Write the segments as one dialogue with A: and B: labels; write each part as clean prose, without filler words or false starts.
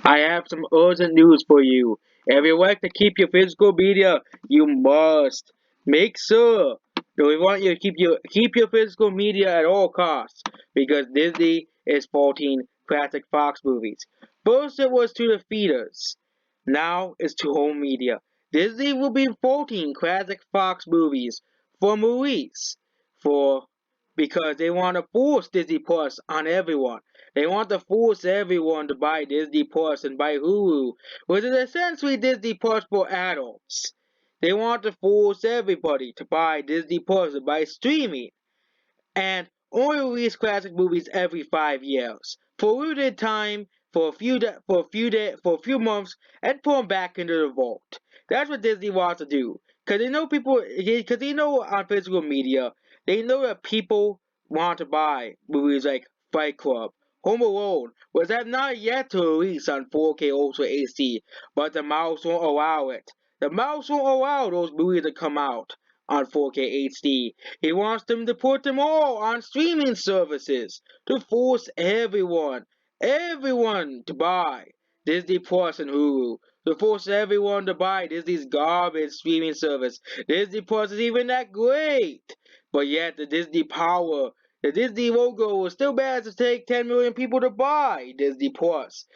A: I have some urgent news for you. If you like to keep your physical media, you must make sure that we want you to keep your physical media at all costs because Disney is faulting classic Fox movies. First it was to the theaters, now it's to home media. Disney will be faulting classic Fox movies for movies for because they want to force Disney Plus on everyone. They want to force everyone to buy Disney Plus and buy Hulu, which is essentially Disney Plus for adults. They want to force everybody to buy Disney Plus and buy streaming, and only release classic movies every 5 years for a limited time, for a few months, and put them back into the vault. That's what Disney wants to do, because they know on physical media, they know that people want to buy movies like Fight Club, Home Alone, which have not yet to release on 4K Ultra HD, but the mouse won't allow it. The mouse won't allow those movies to come out on 4K HD. He wants them to put them all on streaming services to force everyone to buy Disney Plus and Hulu. To force everyone to buy Disney's garbage streaming service. Disney Plus is even that great. But yet the Disney logo will still manage to take 10 million people to buy Disney Plus.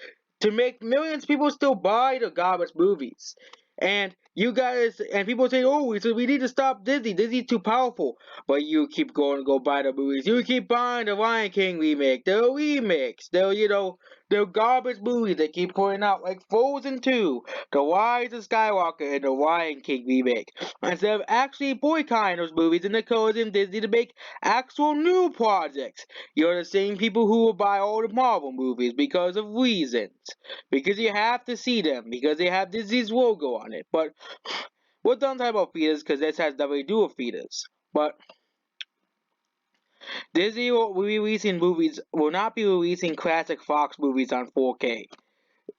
A: To make millions of people still buy the garbage movies. And you guys and people say, "Oh, we need to stop Disney. Disney's too powerful." But you keep going to go buy the movies. You keep buying the Lion King remake, the remakes, the garbage movies they keep putting out, like Frozen 2, The Rise of Skywalker, and the Lion King remake. Instead of actually boycotting those movies and encouraging Disney to make actual new projects. You're the same people who will buy all the Marvel movies because of reasons. Because you have to see them, because they have Disney's logo on it. But we're done talking about feeders because this has nothing to do with feeders. But Disney will not be releasing classic Fox movies on 4K.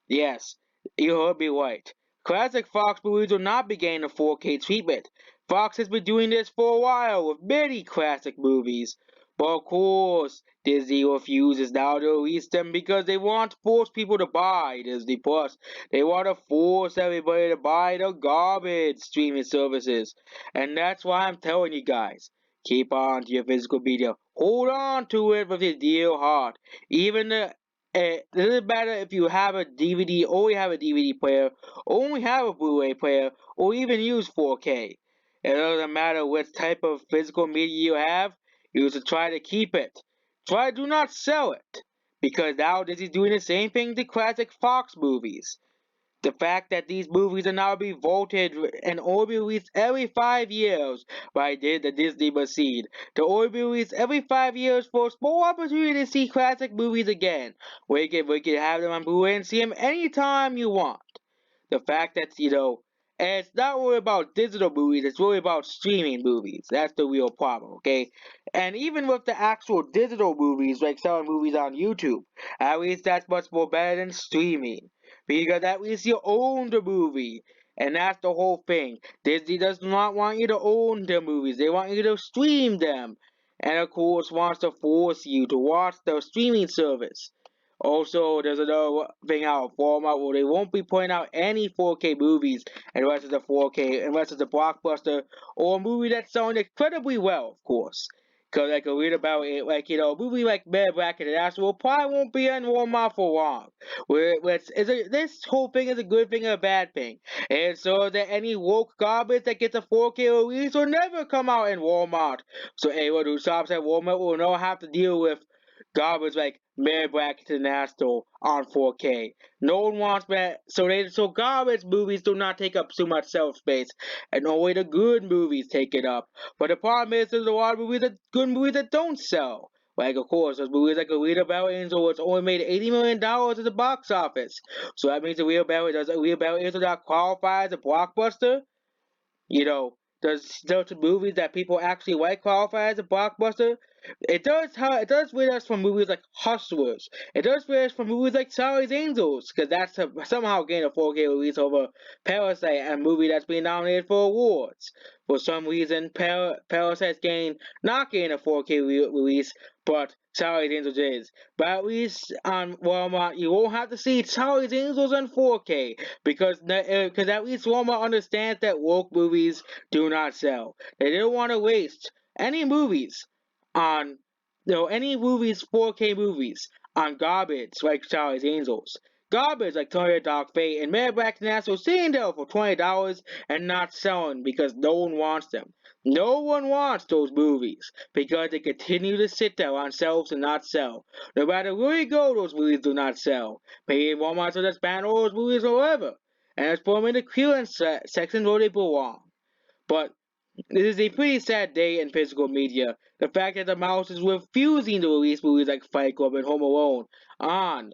A: Yes, you heard me right. Classic Fox movies will not be getting a 4K treatment. Fox has been doing this for a while with many classic movies. But of course, Disney refuses now to release them because they want to force people to buy Disney Plus. They want to force everybody to buy the garbage streaming services. And that's why I'm telling you guys, keep on to your physical media. Hold on to it with your dear heart. Even it doesn't matter if you have a DVD, only have a DVD player, only have a Blu-ray player, or even use 4K. It doesn't matter what type of physical media you have, you should try to keep it. Do not sell it. Because now Disney's doing the same thing to classic Fox movies. The fact that these movies are now being voted and only be released every 5 years by the Disney machine. To only be released every 5 years for a small opportunity to see classic movies again. We can have them on Blu-ray and see them anytime you want. The fact that, and it's not really about digital movies, it's really about streaming movies. That's the real problem, okay? And even with the actual digital movies, like selling movies on YouTube, at least that's much more better than streaming. Because at least you own the movie. And that's the whole thing. Disney does not want you to own the movies, they want you to stream them. And of course, wants to force you to watch the streaming service. Also, there's another thing out of Walmart where they won't be putting out any 4K movies unless it's a 4K, unless it's a blockbuster or a movie that's selling incredibly well, of course. Because I could read about it, like, a movie like Mad Black International probably won't be in Walmart for long. This whole thing is a good thing and a bad thing. And so that any woke garbage that gets a 4K release will never come out in Walmart. So anyone who shops at Walmart will not have to deal with garbage like Man Black International on 4K. No one wants that, so garbage movies do not take up too much shelf space, and only the good movies take it up. But the problem is, there's a lot of good movies that don't sell. Like, of course, there's movies like Alita Battle Angel, which only made $80 million at the box office. So that means Alita Battle Angel not qualify as a blockbuster? You know, does the movies that people actually like qualify as a blockbuster? It does with us from movies like Hustlers. It does with us from movies like Charlie's Angels, because somehow gained a 4K release over Parasite, a movie that's been nominated for awards. For some reason, Parasite's not gained a 4K release, but Charlie's Angels is. But at least on Walmart, you won't have to see Charlie's Angels on 4K because at least Walmart understands that woke movies do not sell. They didn't want to waste any movies on any movies 4K movies on garbage like Charlie's Angels. Garbage like Tony Dark Fate and Mad Max National sitting there for $20 and not selling because no one wants them. No one wants those movies because they continue to sit there on shelves and not sell. No matter where you go, those movies do not sell. Maybe Walmart will just ban all those movies or whatever, and just put them in the clearance section where they belong. But this is a pretty sad day in physical media. The fact that the mouse is refusing to release movies like Fight Club and Home Alone on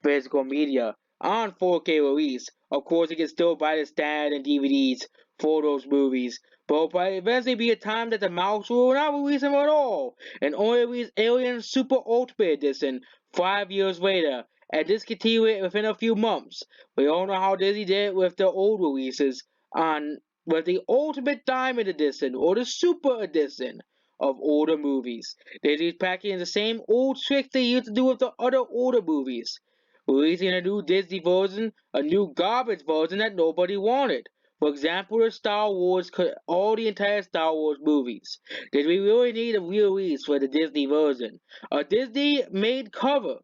A: physical media on 4K release. Of course, you can still buy the stand and DVDs for those movies, but will eventually be a time that the mouse will not release them at all, and only release Alien Super Ultimate Edition 5 years later, and discontinue it within a few months. We all know how Disney did it with the old releases on with the Ultimate Diamond Edition or the Super Edition of older movies. Disney's packing the same old tricks they used to do with the other older movies, releasing a new Disney version, a new garbage version that nobody wanted. For example, the Star Wars, all the entire Star Wars movies. Did we really need a re-release for the Disney version? A Disney-made cover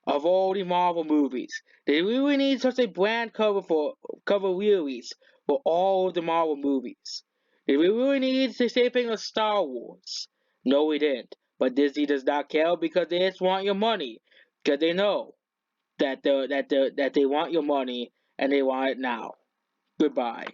A: of all the Marvel movies. Did we really need such a brand cover re-release for all of the Marvel movies? Did we really need the same thing of Star Wars? No, we didn't. But Disney does not care because they just want your money. Because they know that they want your money and they want it now. Goodbye.